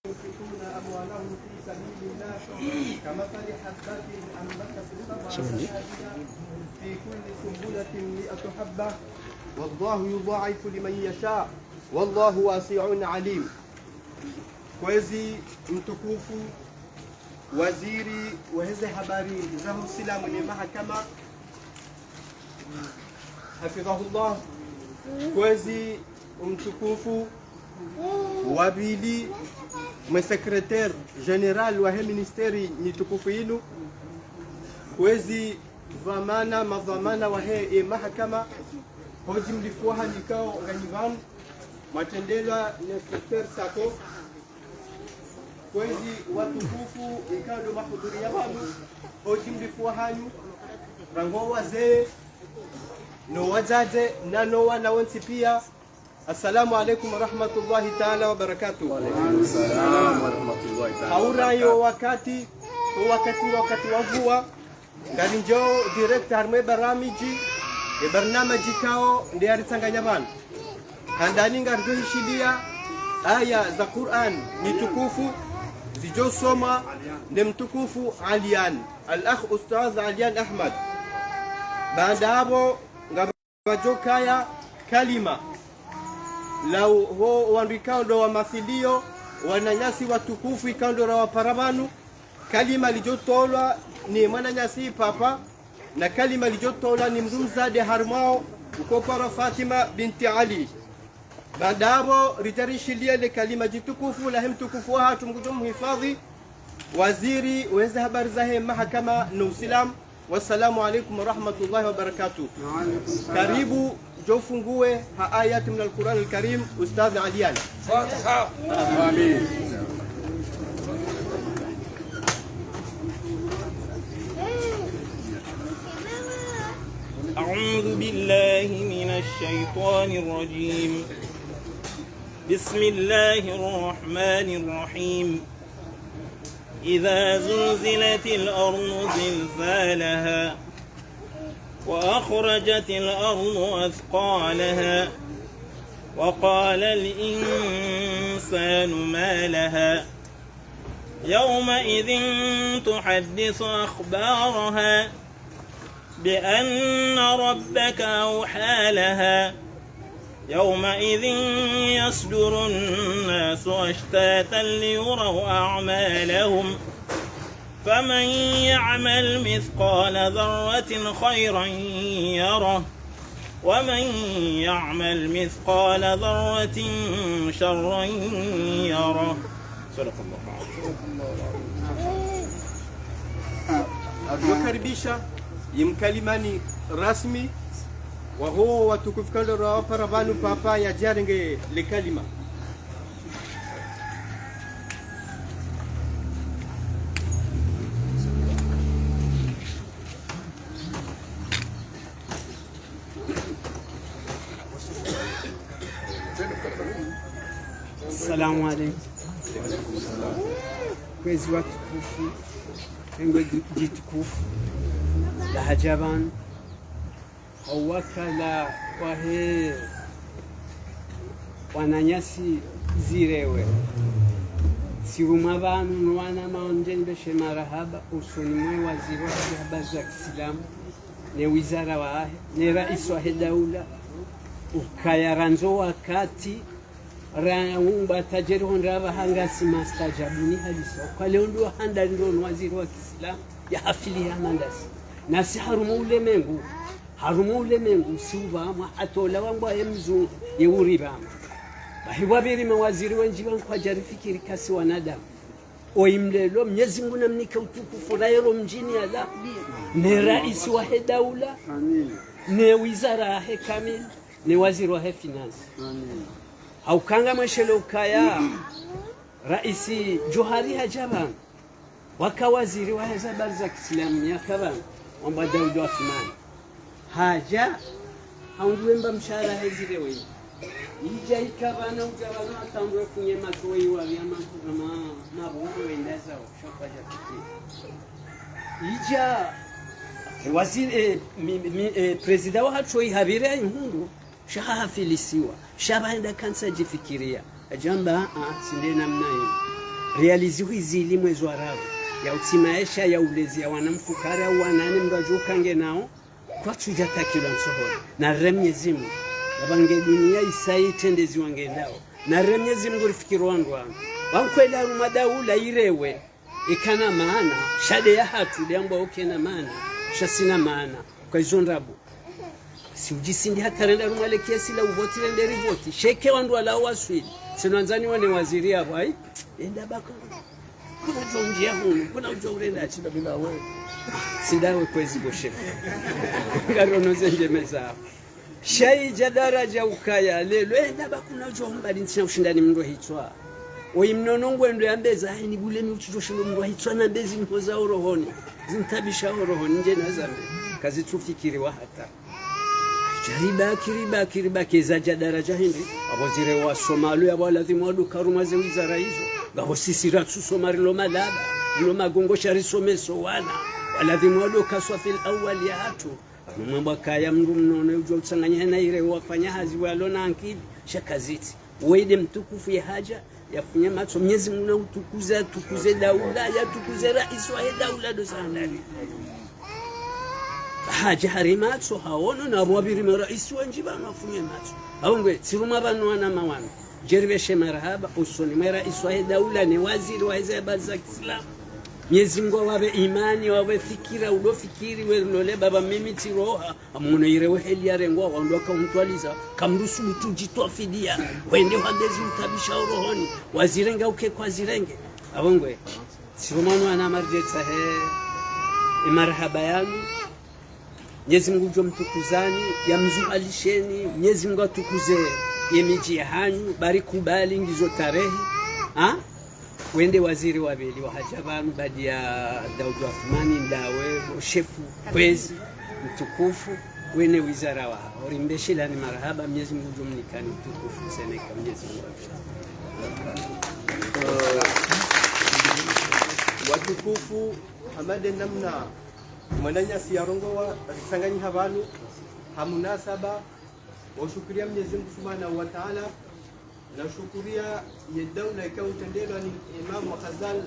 ينفقون أموالهم في سبيل الله كمثل حبة أنبتت سبع سنابل في كل سنبلة 100 حبة والله يضاعف لمن يشاء والله واسع عليم. Kwezi mtukufu waziri wa hizi habari za Uislamu ni mahakama hafidhahullah, kwezi mtukufu wabili msekretari general wa ministeri ni tukufu yinu, kwezi dhamana madhamana wa he mahakama hoji mlifuha nikao nganivan matendelwa inspector sako, kwezi watukufu ikando mahudhuria wanu hoji mlifuha hanyu rango wazee no wazaze na no wana wonsi pia. Assalamu alaikum warahmatullahi ta'ala wa barakatuh. Wa alaikum assalam wa rahmatullahi ta'ala. Haurayo wakati wa mvua ngani njoo direct harme baramiji e barnamaji kao ndi aritanganya bana handani ngardo hishidia aya za Qur'an ni tukufu zijosoma ndi mtukufu Alian al-akh ustadh Alian Ahmad. Baada hapo ngabajokaya kalima lau ho wandikando wa mathilio wananyasi watukufu ikando wa parabanu. Kalima lijotolwa ni mwananyasi papa na kalima lijotolwa ni mzumzade harmao ukopara Fatima binti Ali. Baada hapo ritarishilia ile kalima jitukufu la mtukufu wa tumkutum hifadhi waziri weza habari za mahakama na Uislamu. Wassalamu alaikum warahmatullahi wabarakatuh. Karibu jofungue ayat min al-Quran al-Karim Ustadh Alian. Fatiha. Amin. أعوذ بالله من الشيطان الرجيم. بسم الله الرحمن الرحيم. إذا زلزلت الأرض زلزالها وأخرجت الأرض أثقالها وقال الإنسان ما لها يومئذ تحدث أخبارها بأن ربك أوحى لها يومئذ يصدر الناس أشتاتا ليروا أعمالهم فمن يعمل مثقال ذرة خيرا يره ومن يعمل مثقال ذرة شرا يره. صدق الله العظيم. Wakaribisha yimkalimani rasmi wa huo watukufu kando wa parabanu papa ya jarenge le kalima. Assalamu alaikum. Kwezi watukufu engwe jitukufu la hajaban wakala wahe wananyasi zirewe siruma banu nwana maonjeni beshe marahaba usoni mwe waziri wa habari za Kiislamu ne wizara wa ne rais wa daula ukayaranzo wakati raumba tajiri hondraba hangasi mastajabuni halisa kwa leo ndo handa ndo waziri wa Kiislamu ya hafili ya mandasi na si harumu ule mengu siuba ma atola wangu ya mzungu yeuri bama bahiwabiri mawaziri wenji wangu kwa jarifikiri kasi wanadamu oimlelo Mwenyezi Mungu namnika utukufu raero mjini ala ne rais wa daula amin ne wizara ya kamil ne waziri wa finance amin haukanga mweshelo ukaya raisi Johari Hajaban wakawaziri wa habari za Kiislamu nyakaban wamba Daud Othman haja haundwemba mshahara hezire wewe ija ikabana ujabana atandwe kunye matoi wa vyama kama mabudu wendaza shoka japiti ija waziri president wa hatoi habire inhundu shahafilisiwa shabaenda kansa jifikiria ajamba sinde namna hiyo realizi hizili mwezi wa rabu ya utimaesha ya ulezi ya wanamfukara au wanani mrajukange nao kwa chuja takilwa nsohoni na remnyezi Mungu abange dunia isai tendezi wange nao na remnyezi Mungu rifikiro wangu wankwela rumadaula irewe ikana maana shade ya hatu liambo okena maana shasina maana kwa hizo ndabu si ujisindi hatarenda rumale kiasi la uvoti rende rivoti sheke wandu wala waswili sinwanzani wane waziri hapo ai enda bako kuna jonjia hunu kuna ujongrenda achida bila wewe sidawe kwezi boshefu ngarono zenje meza shai jadaraja ukaya lelo enda bakuna jomba lintsha ushindani mndo hitwa oyimnonongo endo yambeza ni bule mi uchitoshindo mndo hitwa na bezi mpoza orohoni zintabisha orohoni nje nazambe kazi tufikiri wa hata kiriba keza jadaraja hindi abozire wa Somalia yabo lazima wadukarumaze wizara hizo ngabo sisi ratsu Somalilo malaba lo magongo shari someso wana lazima wadukaswa fil awwal ya hatu mambo kaya mndu mnono ujo utsanganya na ile wafanya hazi walona ankili shakaziti weide mtukufu ya haja yafunya macho Mwenyezi Mungu tukuze daula ya tukuze rais wa daula do sandali haja harimatso haono na wabiri marais wa njiba nafunya macho aungwe siruma banu wana mawana jeribeshe marhaba usoni marais wa daula ni waziri wa hizaba za Kiislamu Mwenyezi Mungu wawe imani wawe fikira udofikiri welole baba mimi tiroha amuno irewe heli ya rengo waondoka umtwaliza kamrusu mtujitwa fidia wende wandezi utabisha rohoni wazirenga uke kwa zirenge abongwe sirumano ana marjetsa he marhaba yangu Mwenyezi Mungu jo mtukuzani yamzualisheni Mwenyezi Mungu atukuze yemiji hanyu bari kubali ngizo tarehe wende waziri wabili wa hajabanu badi ya Daud Athmani ndawe shefu kwezi mtukufu wene wizara wa orimbeshila ni marhaba Mwenyezi Mungu jumnikani mtukufu seneka Mwenyezi Mungu watukufu hamade namna mwananya siyarongo wa risanganyi habanu hamunasaba washukuria Mwenyezi Mungu Subhanahu wa Ta'ala na shukuria ya daula ikawa utendelo ni Imam wa Khazal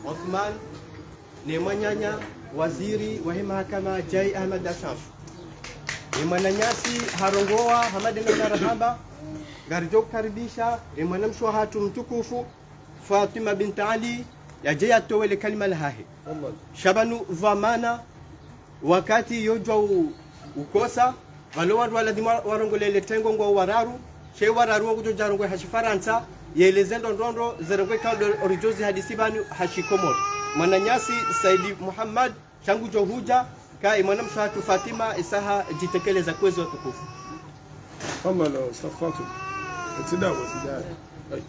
Uthman ni mwanyanya waziri wa mahakama Jai Ahmad Ashaf ni mwananyasi harongoa hamade na marhaba garjo karibisha ni mwanamshwa hatu mtukufu Fatima bint Ali ya jaya towele kalima lahahi shabanu vamana wakati yojwa ukosa walowandu waladhima warongolele tengo ngwa wararu she wararu ngujo jarongwe hashifaransa yelezendo ndondo zerengwe kaldo orijozi hadisibani hashikomor mwananyasi Saidi Muhammad changu johuja kai mwanamshatu Fatima isaha jitekeleza kwezi watukufu kama na safatu etidawa sijai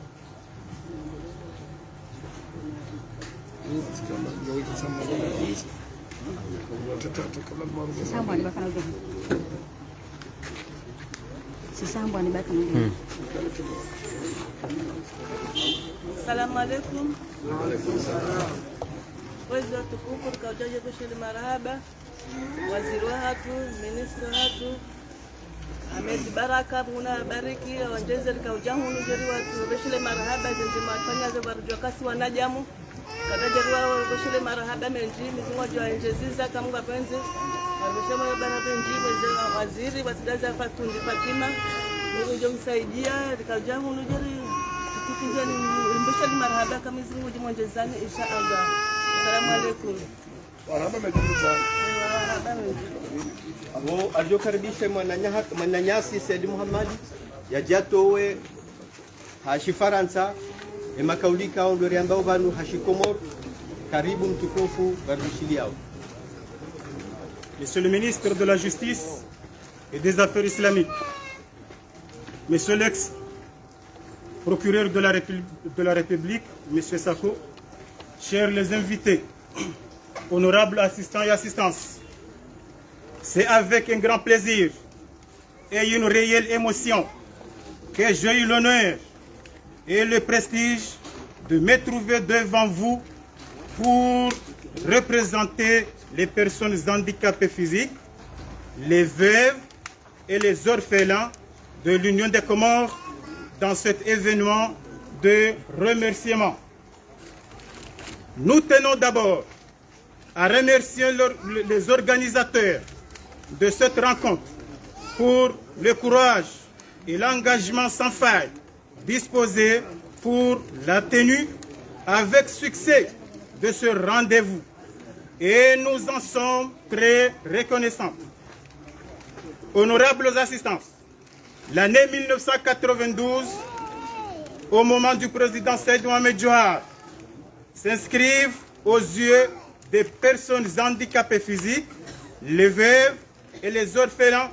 Assalamu alaikum. Wezi watukufu tukaujaje kushili marahaba waziri wa hatu ministro hatu Ahmed Baraka muna bariki wanjeze likaujamu nujeri watu beshile marahaba zinzima fanya za barujwa kasi wanajamu kadajeri wao beshile marahaba menji mizingo jwa enjeziza kamunga penzi beshile marahaba menji waziri wasidaza Fatundi Fatima ndio msaidia likaujamu nujeri tukizeni beshile marahaba kama mizingo jwa enjezani inshallah. Assalamu alaikum. Marhaba mejuza wo aliokaribisha mwananyasi Said Muhammad yajatowe hashifaransa emakaulika ondori ambao banu hashikomor karibu mtukufu barishiliao. Monsieur le ministre de la Justice et des Affaires islamiques, Monsieur l'ex-procureur de la République, Monsieur Sako, chers les invités, honorables assistants et assistances, c'est avec un grand plaisir et une réelle émotion que j'ai eu l'honneur et le prestige de me trouver devant vous pour représenter les personnes handicapées physiques, les veuves et les orphelins de l'Union des Comores dans cet événement de remerciement. Nous tenons d'abord à remercier les organisateurs de cette rencontre pour le courage et l'engagement sans faille disposés pour la tenue avec succès de ce rendez-vous. Et nous en sommes très reconnaissants. Honorables assistances, l'année 1992, au moment du président Seyd Mohamed Johar, s'inscrivent aux yeux des personnes handicapées physiques, les veuves et les orphelins,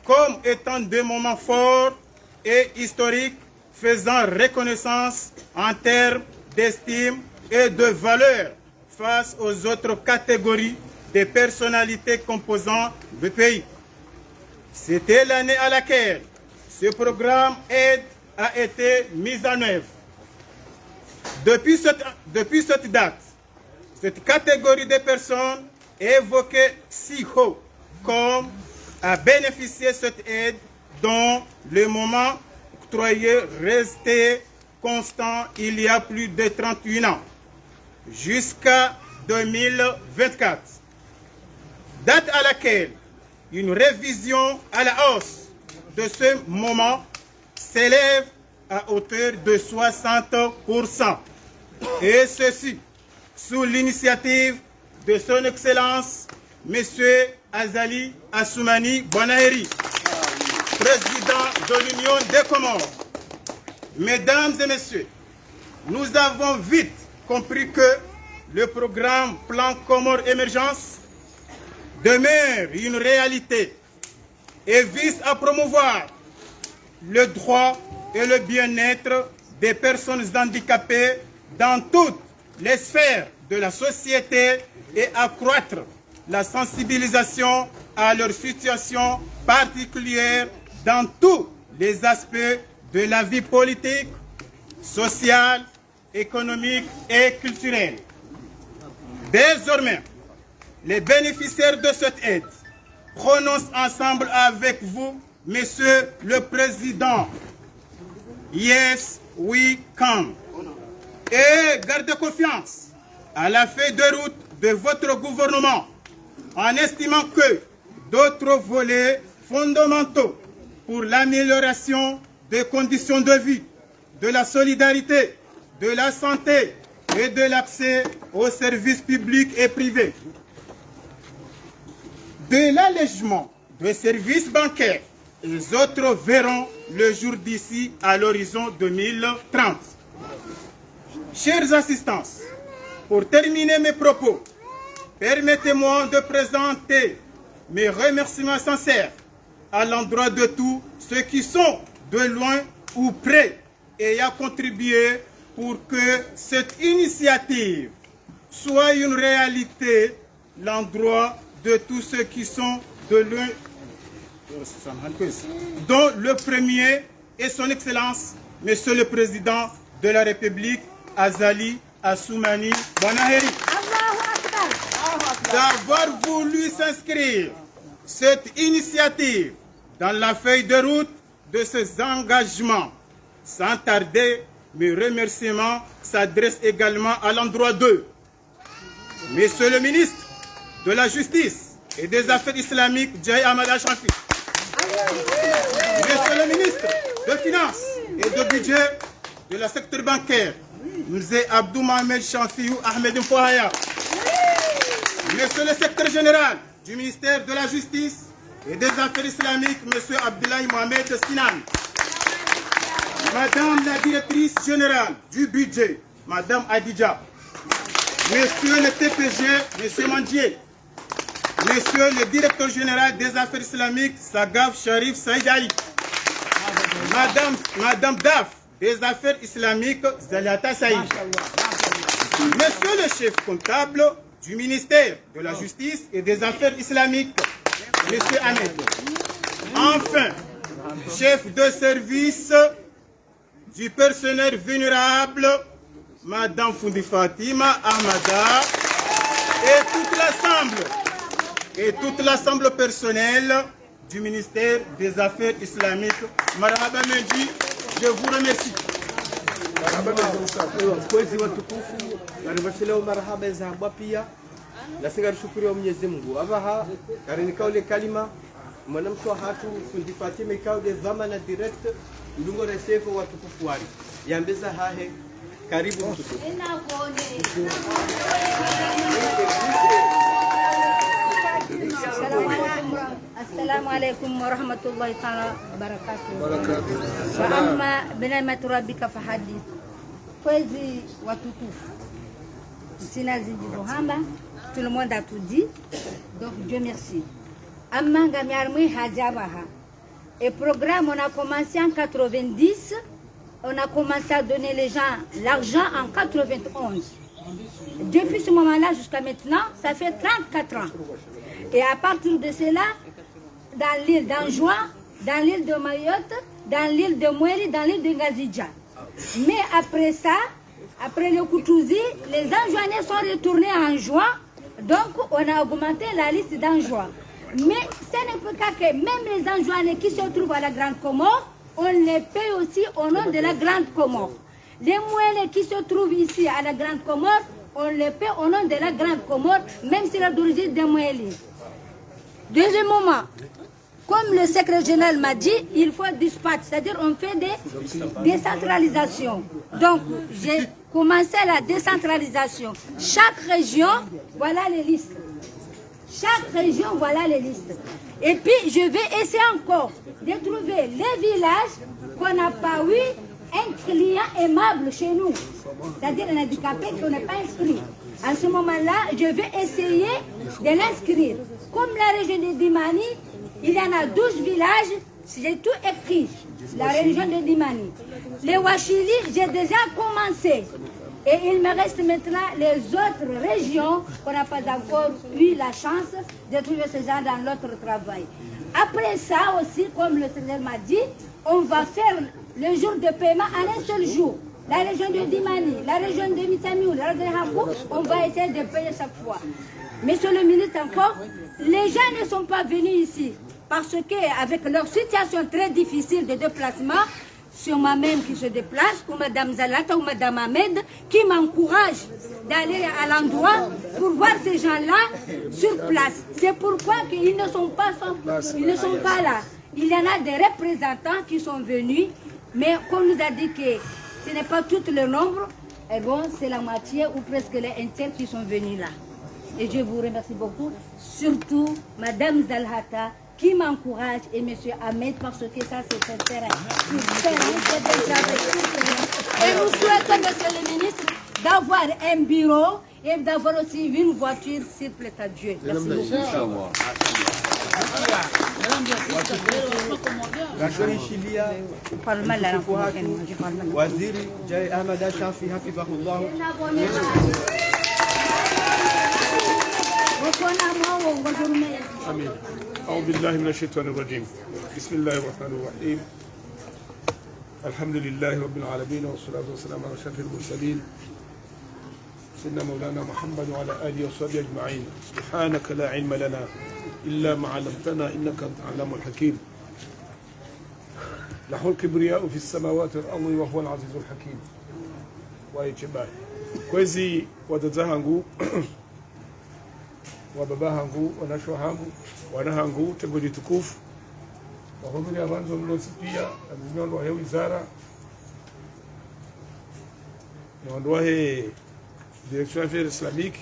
comme étant des moments forts et historiques faisant reconnaissance en termes d'estime et de valeur face aux autres catégories de personnalités composant le pays. C'était l'année à laquelle ce programme aide a été mis en œuvre. Depuis cette date, cette catégorie de personnes est évoquée si haut comme à bénéficier de cette aide dont le moment octroyé restait constant il y a plus de 31 ans, jusqu'à 2024. Date à laquelle une révision à la hausse de ce moment s'élève à hauteur de 60%. Et ceci sous l'initiative de son Excellence, M. Azali Assoumani Bonaheri, président de l'Union des Comores. Mesdames et messieurs, nous avons vite compris que le programme Plan Comores Émergence demeure une réalité et vise à promouvoir le droit et le bien-être des personnes handicapées dans toutes les sphères de la société et accroître la sensibilisation à leur situation particulière dans tous les aspects de la vie politique, sociale, économique et culturelle. Désormais, les bénéficiaires de cette aide prononcent ensemble avec vous, Monsieur le Président, Yes, we come. Et gardez confiance à la feuille de route de votre gouvernement en estimant que d'autres volets fondamentaux pour l'amélioration des conditions de vie, de la solidarité, de la santé et de l'accès aux services publics et privés, de l'allègement des services bancaires, les autres verront le jour d'ici à l'horizon 2030. Chers assistants, pour terminer mes propos, permettez-moi de présenter mes remerciements sincères à l'endroit de tous ceux qui sont de loin ou près et à contribuer pour que cette initiative soit une réalité, l'endroit de tous ceux qui sont de loin, dont le premier est son Excellence, Monsieur le Président de la République, Azali Assoumani Bonaheri, d'avoir voulu s'inscrire cette initiative dans la feuille de route de ces engagements. Sans tarder, mes remerciements s'adressent également à l'endroit d'eux. Monsieur le ministre de la Justice et des Affaires islamiques, Djaï Ahmad Al-Shafi. Monsieur le ministre des Finances et de Budget de la secteur bancaire, M. Abdou Mohamed Chanfiou Ahmed Mfouhaya. Monsieur le secrétaire général du ministère de la Justice et des Affaires islamiques, M. Abdoulaye Mohamed Sinan. Madame la directrice générale du budget, Madame Adidja. Monsieur le TPG, M. Mandier. Monsieur le directeur général des Affaires islamiques, Sagaf Sharif Saïd Ali. Madame Daf des Affaires islamiques, Zaliata Saïd. Monsieur le chef comptable du ministère de la Justice et des Affaires islamiques, M. Ahmed. Enfin, chef de service du personnel vulnérable, Madame Foundi Fatima Ahmada et toute l'ensemble personnel du ministère des Affaires islamiques. Marhaba Mendy, je vous remercie. Kwezi watukufu karibashileo marhaba za haba pia na singa shukuru Mwenyezi Mungu abaha karini kaule kalima mwanamke hatu fundi Fatima kaule dhamana direct ndungo resefu watukufu wali yambeza hahe karibu mtukufu. السلام عليكم ورحمة الله تعالى وبركاته. وأما بنعمة ربك فحدث. Kwezi watukufu. Sina zidi Muhammad, tout le monde a tout dit. Donc Dieu merci. Amanga miarmui hajabaha. Et programme on a commencé en 90. On a commencé à donner les gens l'argent en 91. Depuis ce moment-là jusqu'à maintenant, ça fait 34 ans. Et à partir de cela, dans l'île d'Anjouan, dans l'île de Mayotte, dans l'île de Moueri, dans l'île de Ngazidja. Mais après ça, après le Koutouzi, les Anjouanais sont retournés en juin, donc on a augmenté la liste d'Anjouan. Mais ce n'est pas que même les Anjouanais qui se trouvent à la Grande Comore, on les paye aussi au nom de la Grande Comore. Les Mouelais qui se trouvent ici à la Grande Comore, on les paie au nom de la Grande Comore, même si c'est d'origine des Mouelais. Deuxième moment, comme le secrétaire général m'a dit, il faut dispatch, c'est-à-dire on fait des décentralisations. Donc, j'ai commencé la décentralisation. Chaque région, voilà les listes. Chaque région, voilà les listes. Et puis, je vais essayer encore de trouver les villages qu'on n'a pas eu un client aimable chez nous. C'est-à-dire un handicapé qu'on n'est pas inscrit. À ce moment-là, je vais essayer de l'inscrire. Comme la région de Dimani, il y en a 12 villages, j'ai tout écrit, la région de Dimani. Les Wachili, j'ai déjà commencé. Et il me reste maintenant les autres régions qu'on n'a pas encore eu la chance de trouver ce genre dans notre travail. Après ça aussi, comme le Seigneur m'a dit, on va faire le jour de paiement en un seul jour. La région de Dimani, la région de Mitamiou, la région de Hakou, on va essayer de payer chaque fois. Monsieur le ministre encore, les gens ne sont pas venus ici parce qu'avec leur situation très difficile de déplacement, c'est moi-même qui se déplace, ou Madame Zalata ou Madame Ahmed, qui m'encourage d'aller à l'endroit pour voir ces gens-là sur place. C'est pourquoi ils ne sont pas là. Il y en a des représentants qui sont venus, mais qu'on nous a dit que ce n'est pas tout le nombre, et bon, c'est la moitié ou presque les un tiers qui sont venus là. Et je vous remercie beaucoup, surtout Madame Zalhata, qui m'encourage, et M. Ahmed, parce que ça, c'est un terrain. Et nous souhaitons, Monsieur le ministre, d'avoir un bureau et d'avoir aussi une voiture, s'il plaît à Dieu. Merci beaucoup. Waziri Jai Ahmad Shafi hafidhahullah. آمين. أعوذ بالله من الشيطان الرجيم. بسم الله الرحمن الرحيم. الحمد لله رب العالمين والصلاة والسلام على أشرف المرسلين سيدنا مولانا محمد وعلى آله وصحبه أجمعين. سبحانك لا علم لنا إلا ما علمتنا إنك أنت العليم الحكيم. له الكبرياء في السماوات والأرض وهو العزيز الحكيم. ويجبال كويزي ودزاهنغو wababa hangu wanashwa hangu wana hangu tegoli tukufu wahudhuri abanzo mlosi pia azinyondo wa wizara nyondo wa direction affaires islamiques.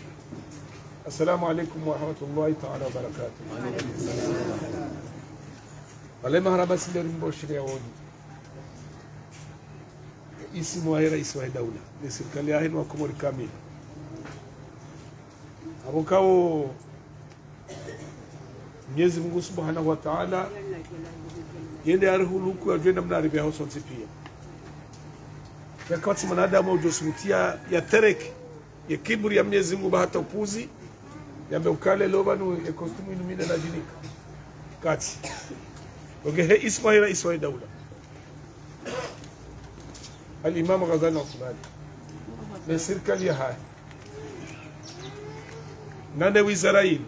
Assalamu alaikum wa rahmatullahi ta'ala wa barakatuh. wale maharaba sile rimbo shiria wodi isimu wa rais wa daula ni serikali ya hino wa Komori kamili abokao Mwenyezi Mungu Subhanahu wa Ta'ala yende arihuluku ajenda mnaribia hoso pia yakati mwanadamu ujosumutia ya terek ya kiburi ya Mwenyezi Mungu bahata upuzi yambe ukale lobanu ya kostumu inumina na jinika kati ogehe Ismaila Ismail daula al-Imam Ghazali Uthmani na serikali ya haya nande wizara hii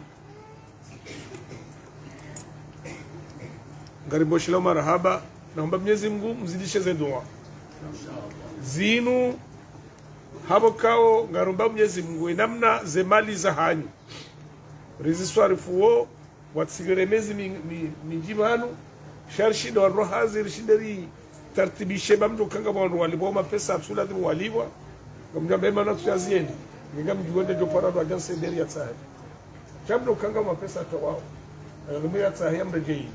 ngariboshilo marhaba naomba Mwenyezi Mungu mzidishe dua zinu habo kao ngarumba Mwenyezi Mungu namna zemali za hanyu riziswarifuo watsigeremezi minjimanu sharshida wa rohazi rishideri tartibishe bamdo kanga mwandu walibo mapesa absolati waliwa ngamjamba ema natu yaziendi ngamjuende jopara do ajanse deri ya tsahe jamdo kanga mapesa tawao ngambi ya tsahe amrejei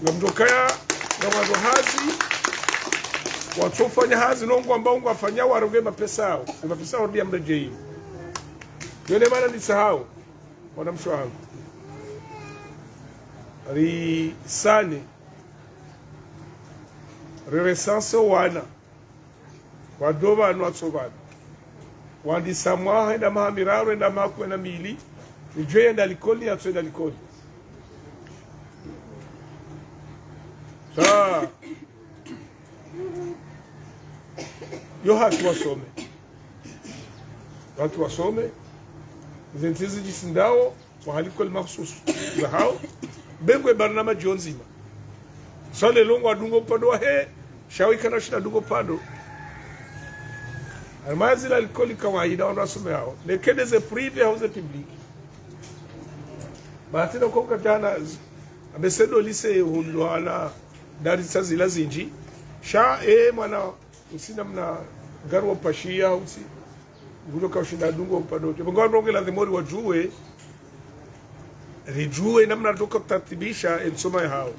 ngamjokaya ngamwazo hazi watofanya hazi nongo ambao ngwafanya waroge mapesa yao mapesa yao ndia mrejei yone maana nisahau wanamsho wangu risane reresanse wana wadoba anu atsobana wandi samwa enda mahamiraro enda maku enda mili nijwe enda likoli atso enda likoli saa yo hatu wasome zentizi jisindao wahalikoli maksusu za hao bengwe barnama jonzima sole longo adungo pando wa he shawi kana shida dungo pando almazi la alcooli kawaida wanasome hao lekede ze privé au ze public batina kwa jana abesedo lise hulwana dari sazila zinji sha mwana usina mna garwa pashia usi ngulo ka ushinda dungo pando bongo ndongela the mori wajue rijue namna doka tartibisha ensoma hao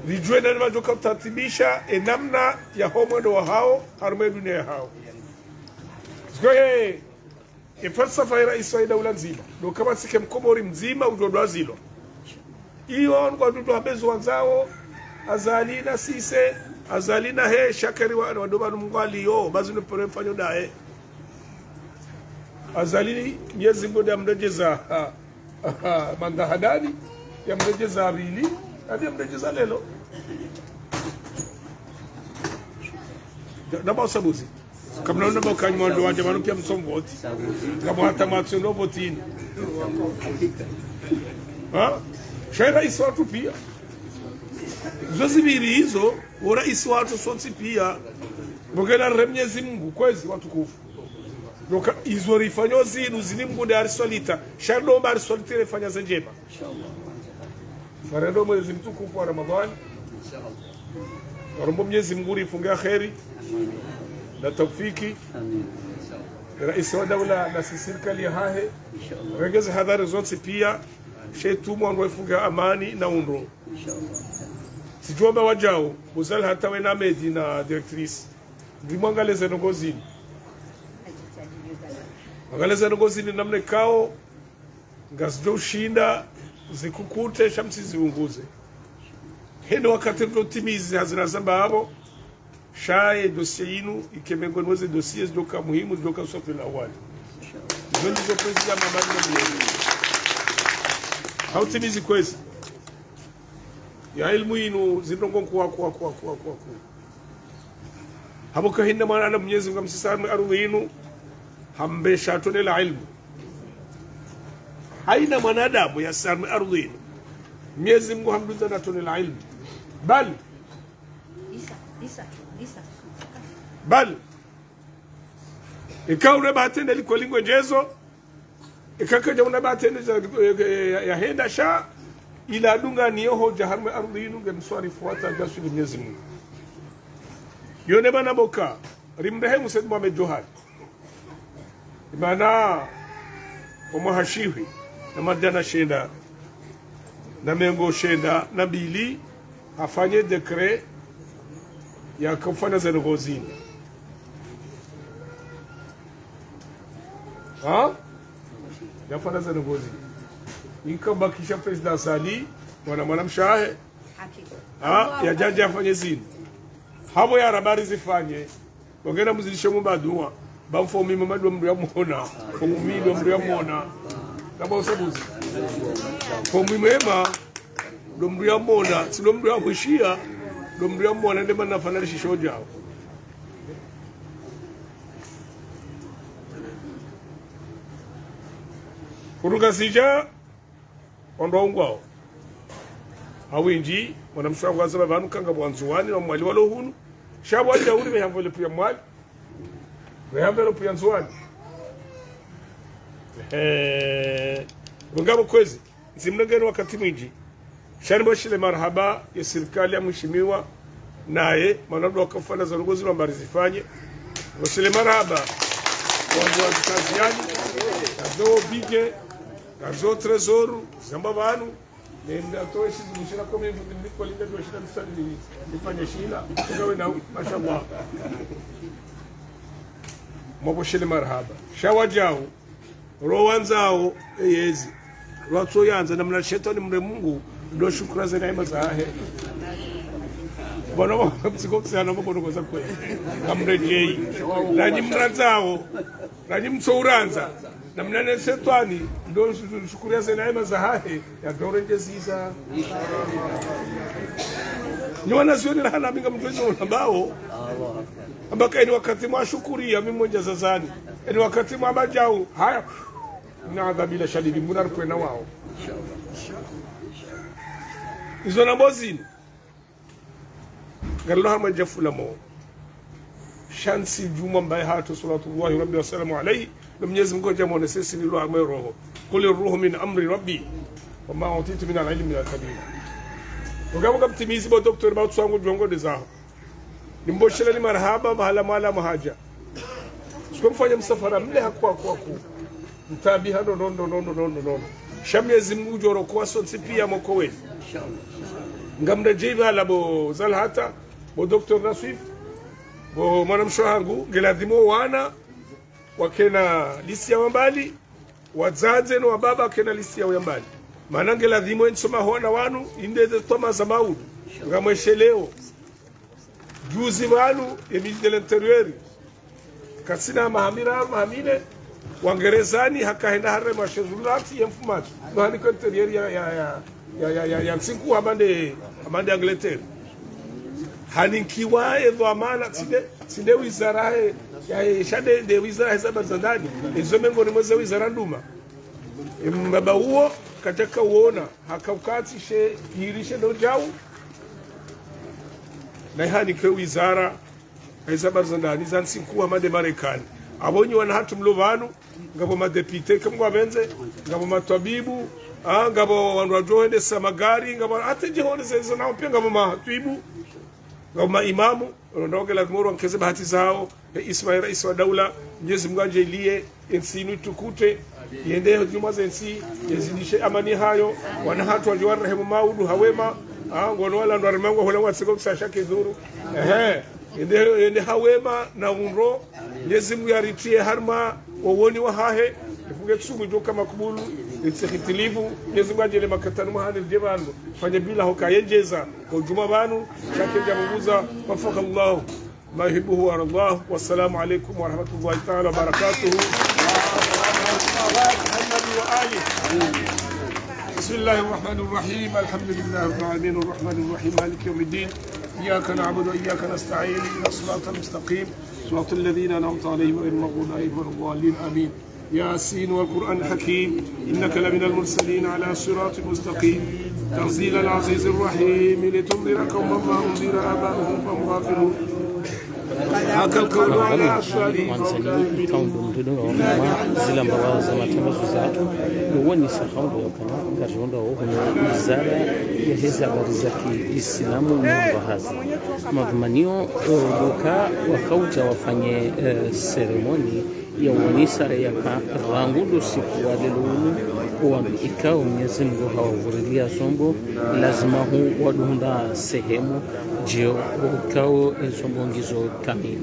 rijue namna doka tartibisha namna ya homo wa hao harume dunia hao sikoye falsafa ya rais wa dawla nzima ndo kama sike mkomori mzima udodo zilo hiyo kwa dudu habezo wanzao azalina sise azalina he shakari wa wadoba mngwali yo bazino pore mfanyo dae azalini Mwenyezi Mungu amrejeza mandahadani yamrejeza abili hadi amrejeza lelo naba sabuzi kama naona bakanywa mwando wanje bano pia msomvoti kama hata matsono votini shaira iswatu pia zozibiri hizo ora iswatu sonsi pia bogela Mwenyezi Mungu kwezi watukufu doka izorifanyo zinu zini mgude arisolita shando ba arisolita refanya zenjema inshallah farendo mwezi mtukufu wa Ramadhani inshallah karombo Mwenyezi Mungu ifunge khairi na tawfiki amin inshallah rais wa dawla na serikali ya hahe inshallah regeze hadhari zote pia shetumu ndo ifunge amani na undo inshallah sijomba wajao buzal hata wena medi na directrice ndimwangaleze nongozini angaleza ngozini namne kao ngasjo shinda zikukute shamsi ziunguze hendo wakati ndo timizi hazina zamba hapo shaye dossier inu ikemengo nweze dossiers doka muhimu doka sofi la awali zondi zo president mamani na mwenye hautimizi kwezi ya ilmu inu zindongo kwa hapo kahinda maana na Mwenyezi Mungu msisame ardhi inu hambesha tonela ilmu haina mwanadamu yasame ardhi Mwenyezi Mungu hamduza na tonela ilmu bali ikawa unabatende likolingo jezo ikakaja unabatende ya henda sha ila dunga niyoho jaharme ardhi inu ngemswari fuata jasu Mwenyezi Mungu yone bana boka rimrehemu Said Mohamed Johari imana omuhashiwi na madana shenda na mengo shenda na bili afanye dekret ya kufanya zenogozini yafanya zenogozini ikabakisha president Sali mwana mshahe ya jaji afanye zini habo ya habari zifanye wangena muzidishe mubadua bamfomi mamadu mndu ya muona fomumido mndu ya muona kama usabuzi fomu mwema ndo mndu ya muona sino mndu ya mwishia ndo mndu ya muona ndema nafana shishoja hao kuruka sija ondo ungwao awinji mwanamshwa ngwaza banu kanga bwanzuwani na mwali walo hunu shabu aja uri behambole pia mwali behambele pia nzuwani ngabo kwezi zimnageni wakati mwingi shani bashile marhaba ya serikali ya mheshimiwa naye manado wakafanya za uongozi wa zifanye bashile marhaba wangu wa kaziani nazo bige nazo trezoru zamba banu nenda toa shizimishira kwa mimi kwa linda kwa shida mstari nifanye shila ngawe na mashallah mwaboshele marhaba shawajao rowanzao yezi rwatso yanza namna shetani mre Mungu ndo shukrani za neema za ahe bwana msiko sana mbona ngoza kwa kamrejei nanyi mranzao nanyi msouranza namna ne shetani ndo shukrani za neema za ahe ya dorenje ziza ni wanazioni na hana minga mtozo ambao ambaka ni wakati mwa shukuria mimi mmoja zazani ni wakati mwa bajao haya na adhabila shadidi munar kwena wao izo na bozini gallo har majafula mo shansi juma mbay hatu sallallahu rabbi wa salamu alayhi lam Mwenyezi Mungu jamone sisi ni roho roho qul ruhu min amri rabbi wa ma utitu min al-ilmi min al-kabir ngabo kaptimizi bo doctor ba tsangu jongo de zaho nimboshela ni marhaba mahala mala mahaja sikomfanya msafara mle hakwa kwa mtabi hano no shamyezi Mungu joro kwa sonsi pia moko we ngamda jiba labo zalhata bo Dr. Nasif bo mwanamsho hangu geladhimo wana wakena lisi ya wambali wazaze no wababa kena lisi ya wambali maana geladhimo nsoma hona wanu indeze Thomas Maud ngamwesheleo juzi wanu ministre de l'intérieur kasina mahamine wangerezani hakaenda hare mashezulati ya mfumaji mahali kwa interior ya siku amande Angleterre haninkiwa edho amana sinde wizara ya shade de wizara za bazandani ezo mengo ni mweze wizara nduma mbaba huo kataka uona hakaukati she hirishe ndo jau na hani kwa wizara za bazandani za siku amande Marekani abonyi wana hatu mlovanu ngabo madepite kamwa benze ngabo matabibu ngabo wandu wajoende samagari ngabo hata jihone zezo nao pia ngabo matuibu ngabo maimamu ndoge la moro nkeze bahati zao Ismail rais wa daula Mwenyezi Mungu anjalie ensinu tukute yende juma zensi yazidishe amani hayo wana hatu wajua rehemu maudu hawema ngono wala ndo armango hola wasiko kusashake dhuru yende hawema na unro Mwenyezi Mungu yaritie harma wawoni wa hahe ifuge tsumu joka makubulu itsikitilivu Mwenyezi Mungu ajele makatanu mahani jebanu fanya bila hoka yenjeza kwa juma banu shake jamuguza wafaka Allah ma yuhibbu wa Allah wassalamu alaykum wa rahmatullahi ta'ala wa barakatuh wa ali بسم الله الرحمن الرحيم الحمد لله رب العالمين الرحمن الرحيم مالك يوم الدين إياك نعبد وإياك نستعين إلى الصراط المستقيم صراط الذين أنعمت عليهم غير المغضوب عليهم ولا الضالين آمين ياسين والقرآن الحكيم إنك لمن المرسلين على صراط مستقيم تنزيل العزيز الرحيم لتنذر قوما ما أنذر آباؤهم فهم غافلون هكا القول على أشهادهم zila mbawa za matangazo zatu uwani sahabu ya kana ngajonda huno wizara ya hizi habari za Kiislamu na bahazi madhumanio doka wakauja wafanye seremoni ya uwanisa ya rangudu siku wa lelunu uwami ikao Mwenyezi Mungu hawavurilia sombo lazima huu waduhunda sehemu jio ukao sombo ngizo kamili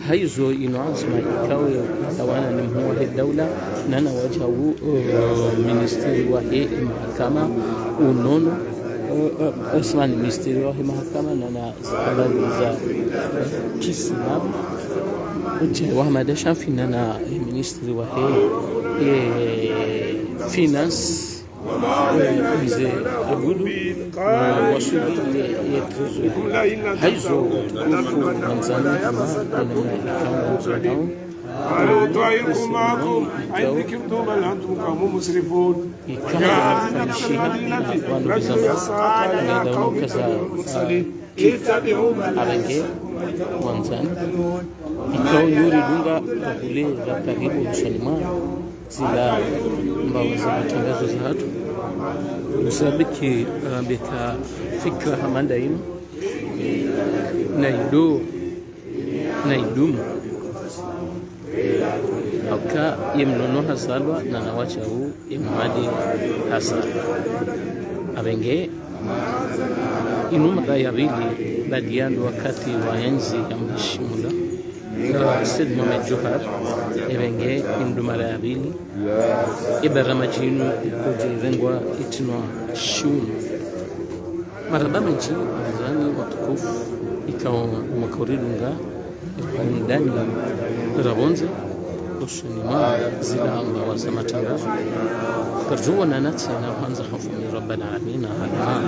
haizo inoazma ikao tawana ni mhuwa daula nana wajawu ministeri wa mahakama unono Osman ministeri wa mahakama nana habari za Kiislamu وحمد شافي نانا ministre wa finance bize abudu wasuli yetuzo haizo tukufu manzani kama na أنا طائركم معكم أين ذكرتم بل أنتم قوم مسرفون جاءتنا في المدينة رجل يسعى قال يا قوم اتبعوا المرسلين اتبعوا من Arenge mwanzani ikawa yuri dunga kule za karibu Usalima zila mbao za matangazo za hatu usabiki beka fikra hamanda inu na idumu aka yemnono hasalwa na nawacha huu yemadi hasal Arenge inu mara ya pili badiando wakati wa enzi ya mheshimiwa Said Mohamed Johar Arenge inu mara ya pili ibaramajinu kujirengwa itinwa shunu marabama nchi mzani watukufu ikawa makoridunga ndani rabonze usunima zila amba za matangazo karjuwa na natsi na kwanza hofu min rabbal alamin halma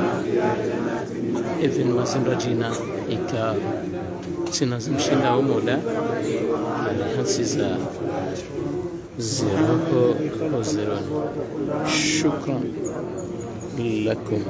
even masindo jina ika sinazimshinda umoda hansiza 0 shukran lakum